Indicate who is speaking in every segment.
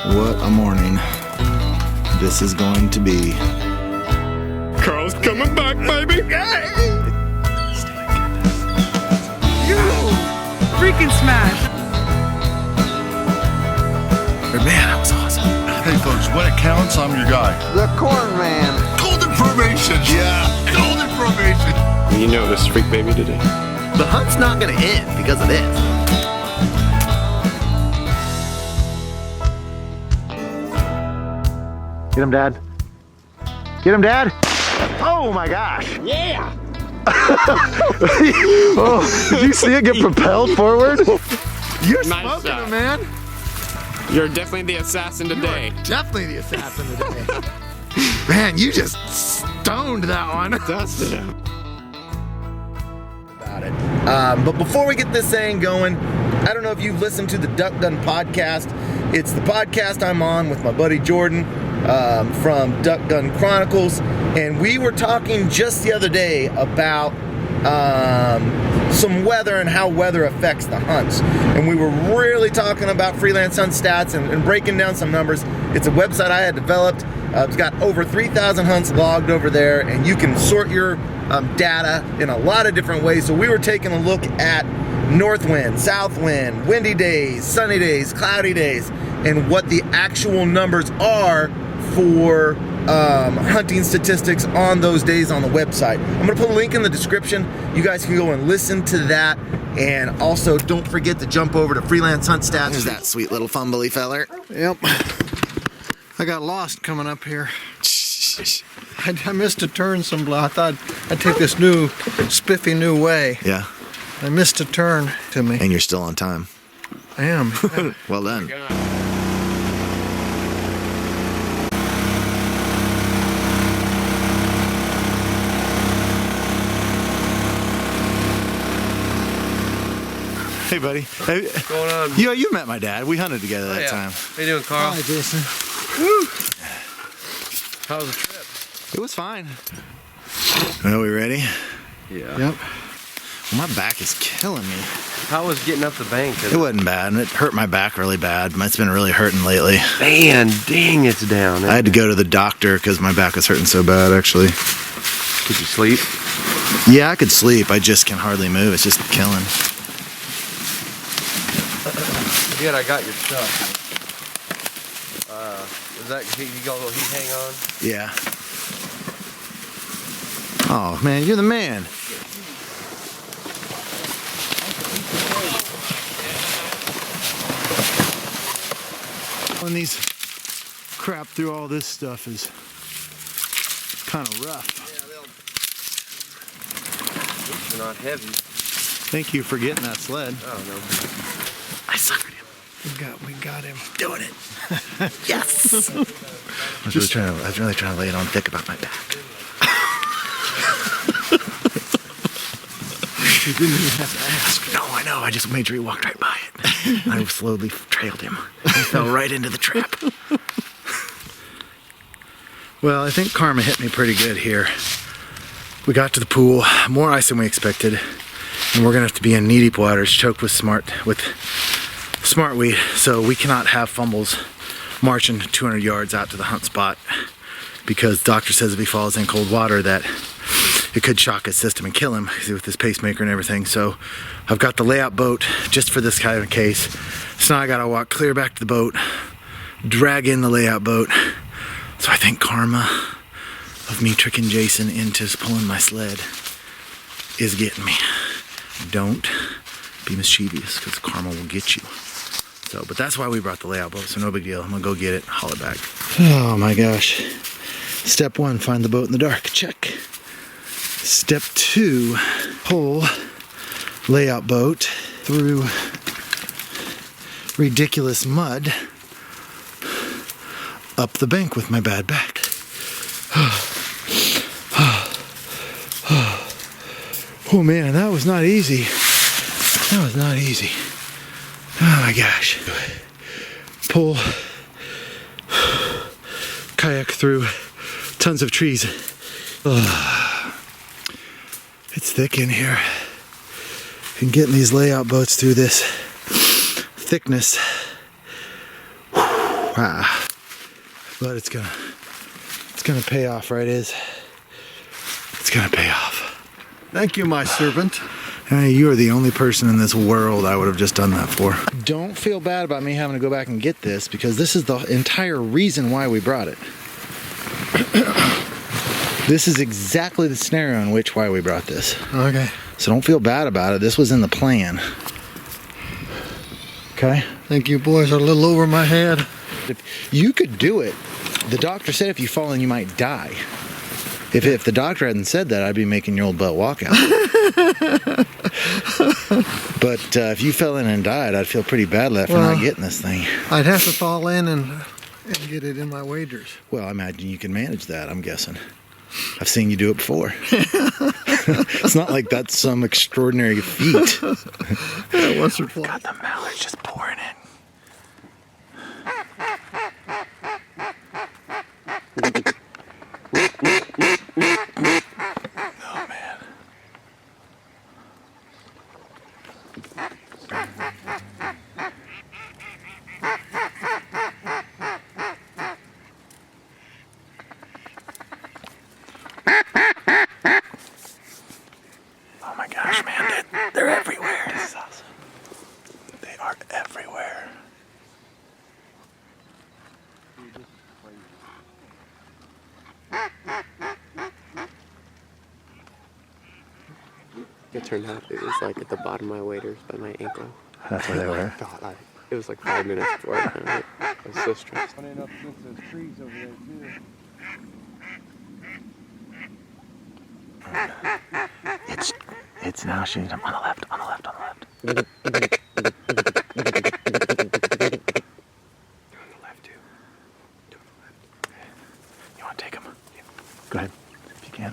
Speaker 1: What a morning this is going to be.
Speaker 2: Carl's coming back, baby!
Speaker 3: You freaking smash!
Speaker 1: Man, that was awesome.
Speaker 4: Hey folks, when it counts, I'm your guy.
Speaker 1: The corn man.
Speaker 4: Golden formation. Yeah, golden formation.
Speaker 2: You know this freak baby today.
Speaker 5: The hunt's not gonna end because of this.
Speaker 1: Get him, Dad. Get him, Dad. Oh my gosh.
Speaker 2: Yeah!
Speaker 1: Oh, did you see it get propelled forward? You're
Speaker 2: Nice
Speaker 1: smoking
Speaker 2: shot.
Speaker 1: him, man.
Speaker 2: You're definitely the assassin today.
Speaker 1: Definitely the assassin today. Man, you just stoned that one.
Speaker 2: Dusted him.
Speaker 5: About it. But before we get this thing going, I don't know if you've listened to the Duck Gun podcast. It's the podcast I'm on with my buddy Jordan from Duck Gun Chronicles, and we were talking just the other day about some weather and how weather affects the hunts. And we were really talking about Freelance hunt stats and breaking down some numbers. It's a website I had developed. It's got over 3,000 hunts logged over there, and you can sort your data in a lot of different ways. So we were taking a look at north wind, south wind, windy days, sunny days, cloudy days, and what the actual numbers are for hunting statistics on those days on the website. I'm gonna put a link in the description. You guys can go and listen to that. And also, don't forget to jump over to Freelance Hunt Stats.
Speaker 1: There's that sweet little fumbly feller.
Speaker 6: Yep. I got lost coming up here. I missed a turn I thought I'd take this new, spiffy new way.
Speaker 1: Yeah,
Speaker 6: I missed a turn to me.
Speaker 1: and you're still on time.
Speaker 6: I am.
Speaker 1: Well done. Hey, buddy. Hey,
Speaker 6: What's going on?
Speaker 1: you met my dad. We hunted together that time.
Speaker 6: How you doing, Carl?
Speaker 1: Hi, Jason.
Speaker 6: How was the trip?
Speaker 1: It was fine. Are we ready?
Speaker 6: Yeah.
Speaker 1: Yep. Well, my back is killing me.
Speaker 7: How was getting up the bank?
Speaker 1: It wasn't bad, and it hurt my back really bad. It's been really hurting lately.
Speaker 7: Man, dang, it's down.
Speaker 1: I had to go to the doctor because my back was hurting so bad, actually.
Speaker 7: Could you sleep?
Speaker 1: Yeah, I could sleep. I just can hardly move. It's just killing.
Speaker 7: Good, I got your stuff. Is that you got a little heat hang on?
Speaker 1: Yeah. Oh, man, you're the man. When these crap through all this stuff is kind of rough.
Speaker 7: They're not heavy.
Speaker 1: Thank you for getting that sled.
Speaker 7: Oh no.
Speaker 1: I suckered him.
Speaker 6: We got him.
Speaker 1: Doing it. Yes. I was really trying to lay it on thick about my back.
Speaker 6: You didn't even have to ask.
Speaker 1: No, I know. I just made sure he walked right by it. I slowly trailed him. He fell right into the trap. Well, I think karma hit me pretty good here. We got to the pool, more ice than we expected, and we're gonna have to be in knee-deep waters, choked with smartweed, so we cannot have fumbles marching 200 yards out to the hunt spot because the doctor says if he falls in cold water that it could shock his system and kill him with his pacemaker and everything. So I've got the layout boat just for this kind of case. So now I gotta walk clear back to the boat, drag in the layout boat. So I think karma of me tricking Jason into pulling my sled is getting me. Don't be mischievous because karma will get you. So, but that's why we brought the layout boat, so no big deal. I'm gonna go get it, haul it back. Oh my gosh. Step 1, find the boat in the dark, check. Step 2, pull layout boat through ridiculous mud up the bank with my bad back. Oh man, that was not easy. That was not easy. Oh my gosh. Pull kayak through tons of trees. It's thick in here. And getting these layout boats through this thickness Wow. But it's gonna pay off, right? It's gonna pay off.
Speaker 6: Thank you, my servant.
Speaker 1: Hey, you are the only person in this world I would have just done that for. Don't feel bad about me having to go back and get this, because this is the entire reason why we brought it. This is exactly the scenario in which why we brought this.
Speaker 6: Okay.
Speaker 1: So don't feel bad about it. This was in the plan. Okay?
Speaker 6: Think you boys are a little over my head.
Speaker 1: If you could do it, the doctor said if you fall in, you might die. If the doctor hadn't said that, I'd be making your old butt walk out. But if you fell in and died, I'd feel pretty bad for not getting this thing.
Speaker 6: I'd have to fall in and get it in my wagers.
Speaker 1: Well, I imagine you can manage that, I'm guessing. I've seen you do it before. It's not like that's some extraordinary feat.
Speaker 6: Yeah, once or twice.
Speaker 1: God, the mallards just pouring in. Oh, man. Oh my gosh, man, they're everywhere. This is awesome. They are everywhere.
Speaker 2: It turned out it was like at the bottom of my waders by my ankle.
Speaker 1: That's where they were.
Speaker 2: God, it was like 5 minutes before I found it. I was so stressed.
Speaker 8: Running up against those trees over there too.
Speaker 1: It's now shooting on the left, on the left, on the left.
Speaker 2: On the left too. To the left.
Speaker 1: You want to take him? Yeah. Go ahead, if you can.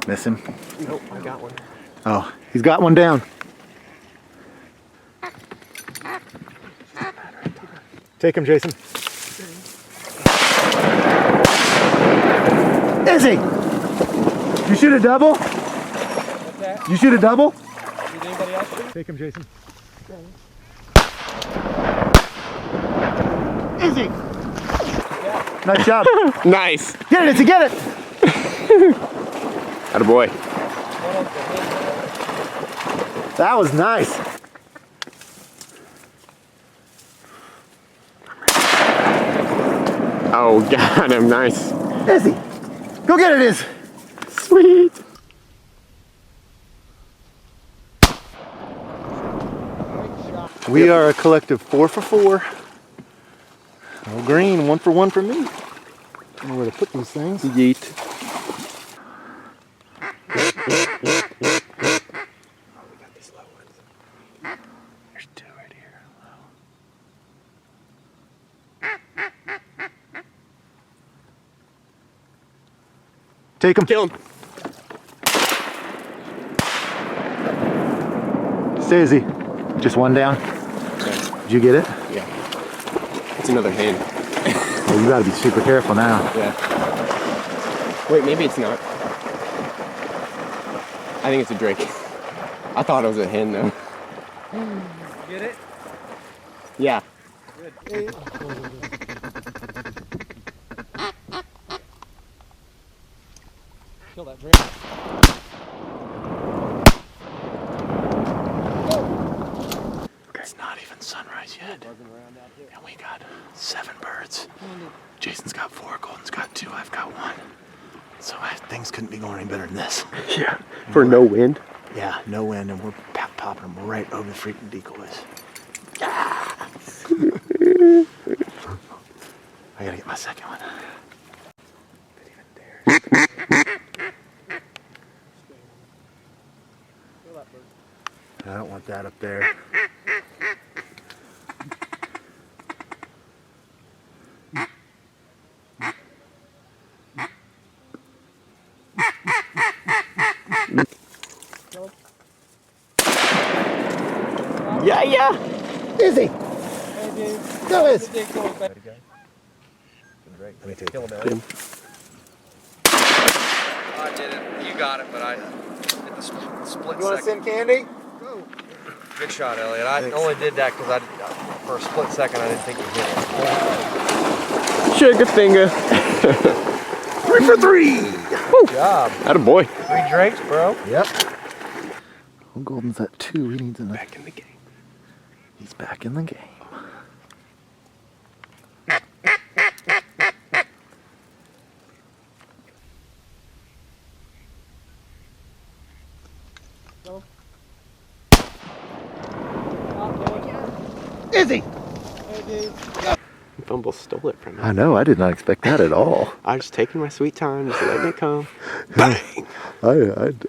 Speaker 1: Miss him?
Speaker 2: Nope, I got one.
Speaker 1: Oh, he's got one down. Take him, Jason. Is he? You shoot a double?
Speaker 8: What's that?
Speaker 1: You shoot a double?
Speaker 8: Did anybody else shoot?
Speaker 1: Take him, Jason.
Speaker 8: Okay.
Speaker 1: Is he? Nice job.
Speaker 2: Nice!
Speaker 1: Get it, Izzy, get it!
Speaker 2: Attaboy.
Speaker 1: That was nice.
Speaker 2: Oh, got him. Nice.
Speaker 1: Izzy, go get it, Iz.
Speaker 2: Sweet.
Speaker 1: We are a collective 4 for 4. No green, 1 for 1 for me. I don't know where to put these things.
Speaker 2: Yeet.
Speaker 1: There's 2 right here. Take him.
Speaker 2: Kill him.
Speaker 1: Stay, Izzy. Just 1 down. Did you get it?
Speaker 2: Yeah. It's another hen.
Speaker 1: Well, you gotta be super careful now.
Speaker 2: Yeah. Wait, maybe it's not. I think it's a drake. I thought it was a hen though.
Speaker 8: Get it?
Speaker 2: Yeah.
Speaker 8: Good. Kill that drink.
Speaker 1: It's not even sunrise yet. And we got 7 birds. Jason's got 4, Golden's got 2, I've got 1. So things couldn't be going any better than this.
Speaker 2: Yeah. For no wind.
Speaker 1: Yeah, no wind, and we're popping them right over the freaking decoys. I gotta get my second one. I don't want that up there.
Speaker 2: Yeah, yeah.
Speaker 1: Izzy!
Speaker 8: Hey, dude.
Speaker 1: Go, Iz!
Speaker 8: Let
Speaker 1: me take
Speaker 8: Kill
Speaker 1: it.
Speaker 8: him,
Speaker 2: Get him.
Speaker 7: I did it. You got it, but I hit the split
Speaker 5: You want to
Speaker 7: second.
Speaker 5: send candy?
Speaker 7: Good shot, Elliot. I only did that because for a split second, I didn't think you hit it.
Speaker 2: Sugar finger.
Speaker 5: 3 for 3.
Speaker 7: Good job.
Speaker 2: Attaboy.
Speaker 7: 3 drakes, bro.
Speaker 5: Yep.
Speaker 1: Well, Golden's at 2. He needs a
Speaker 2: Back in the game.
Speaker 1: He's back in the game. Izzy!
Speaker 2: Fumble stole it from me.
Speaker 1: I know, I did not expect that at all.
Speaker 2: I was taking my sweet time, just letting it come. Bang!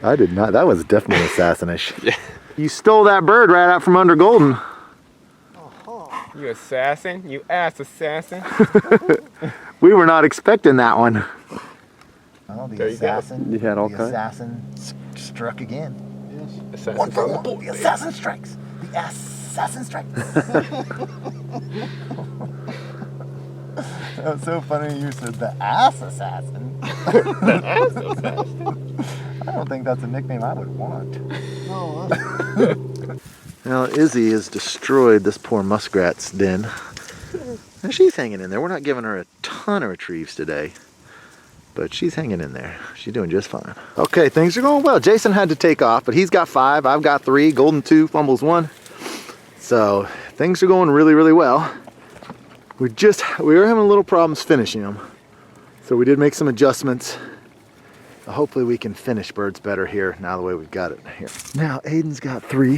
Speaker 1: I did not. That was definitely assassinish.
Speaker 2: Yeah.
Speaker 1: You stole that bird right out from under Golden.
Speaker 2: You assassin? You ass assassin?
Speaker 1: We were not expecting that one.
Speaker 5: Oh, the
Speaker 2: There you go.
Speaker 5: assassin.
Speaker 1: You had all
Speaker 5: the
Speaker 1: kinds.
Speaker 5: assassin struck again.
Speaker 2: Assassin
Speaker 5: 1 for
Speaker 2: from
Speaker 5: 1. The assassin strikes. The assassin strikes. That was so funny you said the ass assassin. The ass assassin. I don't think that's a nickname I would want.
Speaker 1: Now Izzy has destroyed this poor muskrat's den. And she's hanging in there. We're not giving her a ton of retrieves today, but she's hanging in there. She's doing just fine. Okay, things are going well. Jason had to take off, but he's got 5. I've got 3. Golden 2, fumbles 1. So things are going really, really well. We were having a little problems finishing them. So we did make some adjustments. Hopefully we can finish birds better here now the way we've got it here. Now Aiden's got 3.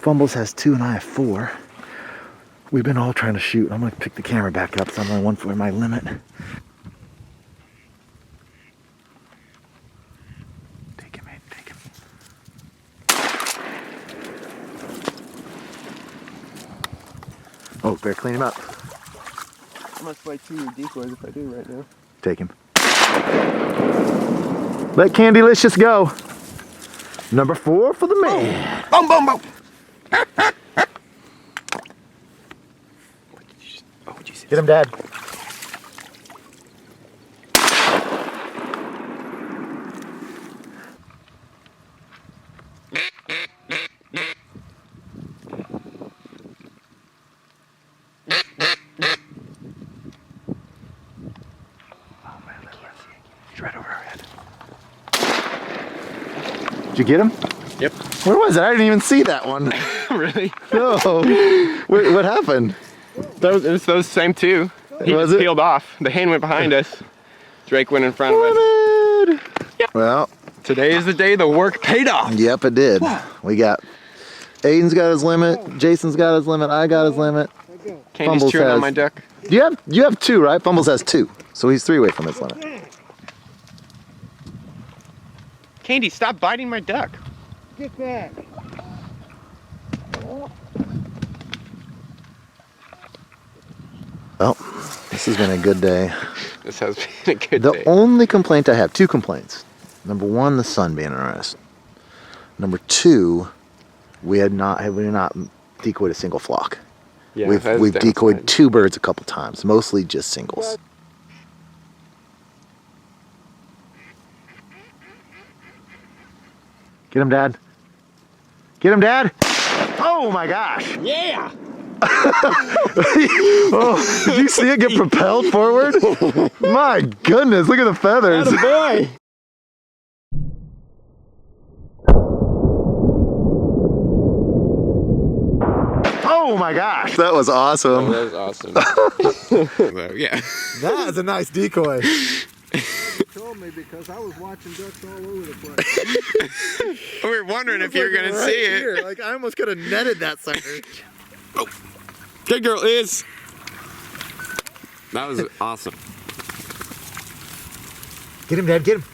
Speaker 1: Fumbles has 2 and I have 4. We've been all trying to shoot. I'm gonna pick the camera back up so I'm only 1 for my limit. Take him, Aiden, take him. Oh, better clean him up.
Speaker 2: I must play 2 decoys if I do right now.
Speaker 1: Take him. Let Candylicious go. Number 4 for the man.
Speaker 5: Boom, boom, boom.
Speaker 2: What'd you say?
Speaker 1: Get him, Dad. He's right over our head. Did you get him?
Speaker 2: Yep.
Speaker 1: Where was it? I didn't even see that one.
Speaker 2: Really?
Speaker 1: No. What happened?
Speaker 2: It was those same 2. He
Speaker 1: Was
Speaker 2: just
Speaker 1: it?
Speaker 2: peeled off. The hen went behind us. Drake went in front of us.
Speaker 1: Yep. Well,
Speaker 2: Today is the day the work paid off.
Speaker 1: yep, it did. We got Aiden's got his limit, Jason's got his limit, I got his limit.
Speaker 2: Candy's
Speaker 1: Fumbles
Speaker 2: chewing
Speaker 1: has-
Speaker 2: on my duck.
Speaker 1: You have 2, right? Fumbles has 2. So he's 3 away from his limit.
Speaker 2: Candy, stop biting my duck.
Speaker 8: Get back.
Speaker 1: Well, this has been a good day.
Speaker 2: This has been a good
Speaker 1: The
Speaker 2: day.
Speaker 1: only complaint I have, 2 complaints. Number 1, the sun being in our eyes. Number 2, we had not decoyed a single flock.
Speaker 2: Yeah,
Speaker 1: we've
Speaker 2: that's
Speaker 1: decoyed
Speaker 2: downside.
Speaker 1: 2 birds a couple times, mostly just singles. Get him, Dad. Get him, Dad. Oh my gosh.
Speaker 2: Yeah!
Speaker 1: Oh, did you see it get propelled forward? My goodness, look at the feathers.
Speaker 2: Boy!
Speaker 1: Oh my gosh, that was awesome.
Speaker 2: That was awesome. Yeah.
Speaker 1: That is a nice decoy.
Speaker 6: Told me because I was watching ducks all over the place.
Speaker 2: We were wondering if you were going to see it.
Speaker 1: Here. Like I almost could have netted that sucker.
Speaker 2: Oh, good girl is. That was awesome.
Speaker 1: Get him, Dad, get him.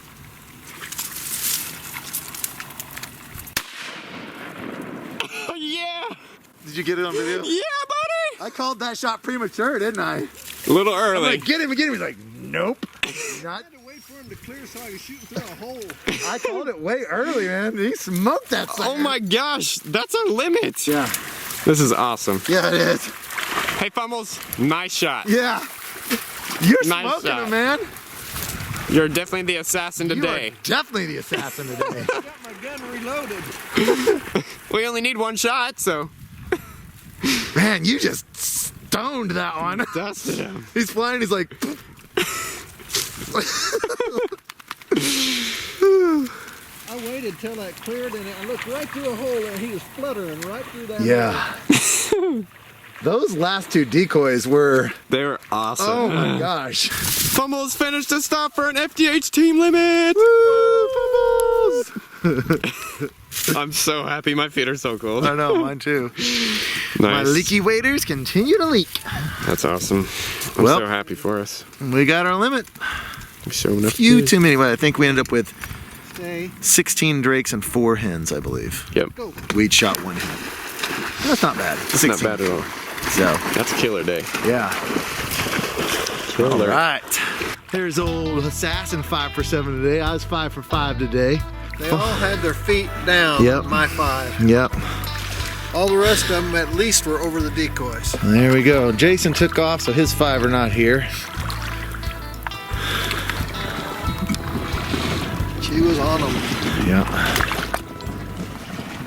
Speaker 2: Oh, yeah!
Speaker 1: Did you get it on video?
Speaker 2: Yeah, buddy!
Speaker 1: I called that shot premature, didn't I?
Speaker 2: A little
Speaker 1: I'm
Speaker 2: early.
Speaker 1: like, get him. He's like, nope. Not.
Speaker 6: I had to wait for him to clear so I could shoot through a hole.
Speaker 1: I called it way early, man. He smoked that sucker.
Speaker 2: Oh my gosh, that's our limit.
Speaker 1: Yeah.
Speaker 2: This is awesome.
Speaker 1: Yeah, it is.
Speaker 2: Hey, Fumbles, nice shot.
Speaker 1: Yeah. You're
Speaker 2: Nice
Speaker 1: smoking
Speaker 2: shot.
Speaker 1: him, man.
Speaker 2: You're definitely the assassin
Speaker 1: You
Speaker 2: today.
Speaker 1: are definitely the assassin today.
Speaker 6: I got my gun reloaded.
Speaker 2: We only need one shot, so.
Speaker 1: Man, you just stoned that one.
Speaker 2: Dusted him.
Speaker 1: He's flying, he's like.
Speaker 6: I waited till that cleared and I looked right through a hole and he was fluttering right through that hole.
Speaker 1: Yeah. Those last two decoys were.
Speaker 2: They were awesome.
Speaker 1: Oh my gosh.
Speaker 2: Fumbles finished to stop for an FDH team limit.
Speaker 1: Woo, fumbles!
Speaker 2: I'm so happy. My feet are so cold.
Speaker 1: I know, mine too.
Speaker 2: Nice.
Speaker 1: My leaky waders continue to leak.
Speaker 2: That's awesome. I'm
Speaker 1: Well,
Speaker 2: so happy for us.
Speaker 1: We got our limit.
Speaker 2: We showed enough.
Speaker 1: Few too many. Well, I think we ended up with
Speaker 6: Stay.
Speaker 1: 16 drakes and 4 hens, I believe.
Speaker 2: Yep.
Speaker 6: Go.
Speaker 1: We each shot 1 hen. That's not bad.
Speaker 2: It's not bad at all.
Speaker 1: So,
Speaker 2: That's a killer day.
Speaker 1: yeah.
Speaker 2: Killer.
Speaker 1: All right. There's old Assassin 5 for 7 today. I was 5 for 5 today.
Speaker 6: They all had their feet down.
Speaker 1: Yep.
Speaker 6: My 5.
Speaker 1: Yep.
Speaker 6: All the rest of them at least were over the decoys.
Speaker 1: There we go. Jason took off, so his 5 are not here.
Speaker 6: She was on them.
Speaker 1: Yeah.